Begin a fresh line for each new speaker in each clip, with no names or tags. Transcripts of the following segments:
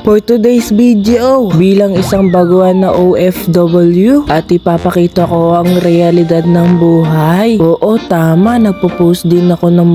For today's video, bilang isang baguhan na OFW at ipapakita ko ang realidad ng buhay. Oo, tama, nagpo-post din ako ng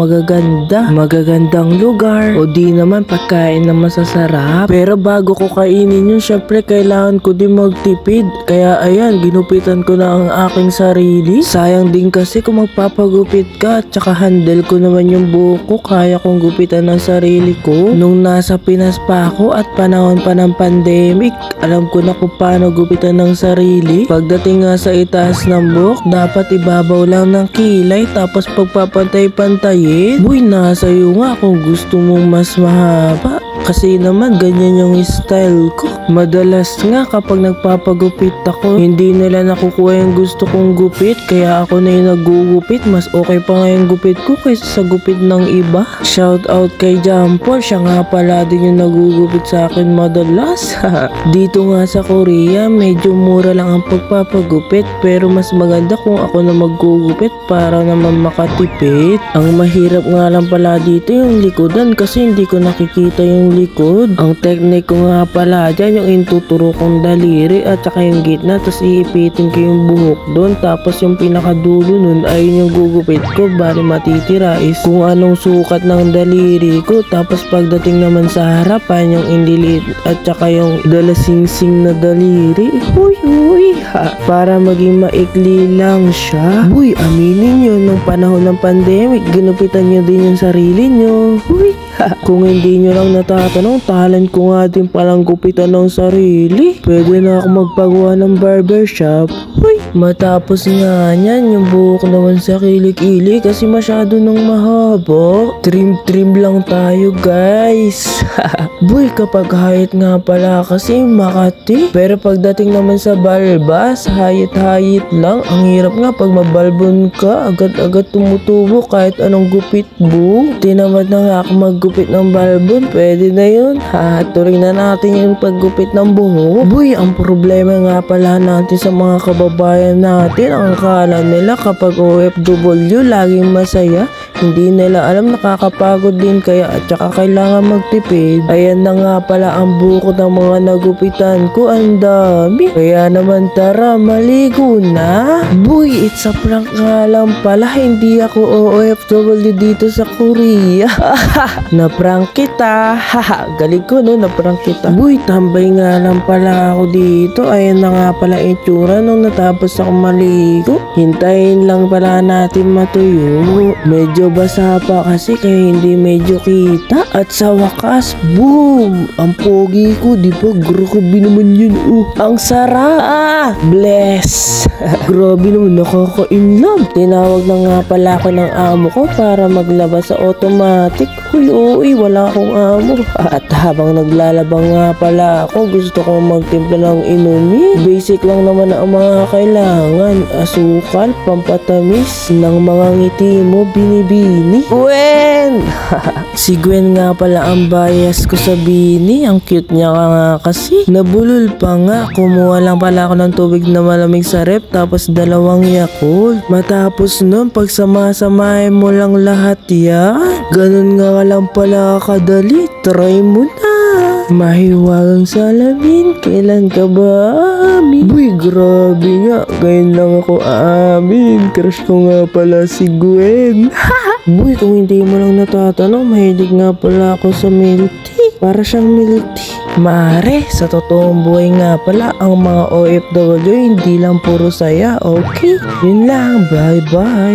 magagandang lugar o di naman pagkain na masasarap. Pero bago ko kainin yun, syempre kailangan ko din magtipid. Kaya ayan, ginupitan ko na ang aking sarili. Sayang din kasi kung magpapagupit ka at saka handle ko naman yung buhok ko, kaya kong gupitan ng sarili ko. Nung nasa Pinas pa ako at panahon pa ng pandemic, alam ko na kung paano gupitan ng sarili. Pagdating nga sa itaas ng buhok, dapat ibabaw lang ng kilay, tapos pagpapantay-pantayin. Uy, nasa iyo nga kung gusto mong mas mahaba. Kasi naman ganyan yung style ko. Madalas nga kapag nagpapagupit ako, hindi nila nakukuha yung gusto kong gupit, kaya ako na yung nagugupit. Mas okay pa nga yung gupit ko kaysa sa gupit ng iba. Shout out kay Jampol, siya nga pala din yung nagugupit sa akin madalas. Dito nga sa Korea, medyo mura lang ang pagpapagupit, pero mas maganda kung ako na maggugupit para naman makatipid. Ang mahirap nga lang pala dito yung likodan kasi hindi ko nakikita yung likod. Ang technique ko nga pala dyan, yung intuturo kong daliri at saka yung gitna, tapos iipitin ko yung buhok doon, tapos yung pinakadulo nun ay yung gugupit ko. Bali matitira is kung anong sukat ng daliri ko, tapos pagdating naman sa harapan yung indilit at saka yung dalasingsing na daliri. Uy, para maging maikli lang siya. Uy, aminin nyo, nung panahon ng pandemic, ginupitan nyo din yung sarili nyo. Uy, kung hindi nyo lang natatanong, talent ko nga din palang gupitan ng sarili. Pwede na ako magpagawa ng barbershop. Uy, matapos nga nyan, yung buhok naman sa kilik-ili kasi masyado nang mahaba. Trim lang tayo, guys. Boy, kapag hayit nga pala kasi Makati. Pero pagdating naman sa balbas, hayit lang. Ang hirap nga pag mabalbon ka, agad-agad tumutubo kahit anong gupit mo. Tinamad na nga ako maggupit ng balbon, pwede na yun. Tuloy na natin yung paggupit ng buhok. Boy, ang problema nga pala natin sa mga kababayan natin, ang akala nila kapag OFW laging masaya. Hindi nila alam nakakapagod din kaya at saka kailangan magtipid. Ayan na nga pala ang buko ng mga nagupitan ko, ang dami. Kaya naman tara, maligo na. Boy, it's a prank nga lang pala, hindi ako OFW dito sa Korea. Na-prank kita. Galing ko no, na-prank kita. Boy, tambay nga lang pala ako dito. Ayan na nga pala itsura nung natapos ako maligo. Hintayin lang pala natin matuyo. Medyo basa pa kasi kaya hindi medyo kita. At sa wakas, boom! Ang pogi ko, di ba? Grabe naman yun. Ang sarap! Bless! Grabe naman, nakaka-inlove. Tinawag na nga pala ako ng amo ko para maglaba sa automatic. Uy, wala akong amo. At habang naglalabang nga pala ako, gusto ko magtimpla ng inumin. Basic lang naman ang mga kailangan. Asukal, pampatamis ng mga ngiti mo, binibini. Gwen! Si Gwen nga pala ang bias ko sa bini. Ang cute niya nga kasi. Nabulol pa nga. Kumuha lang pala ako ng tubig na malamig sa rep, tapos 2 Yakult. Matapos nun, pagsama-samahin mo lang lahat yan. Ganun nga lang pala kadali. Try mo na. Mahiwagang salamin, kailan ka ba amin? Uy, grabe nga, ngayon lang ako amin. Crush ko nga pala si Gwen. Uy, kung hindi mo lang natatanong, mahilig nga pala ako sa milk tea. Para siyang milk tea. Mare, sa totoong buhay nga pala, ang mga OFW hindi lang puro saya, okay? Yun lang, bye-bye.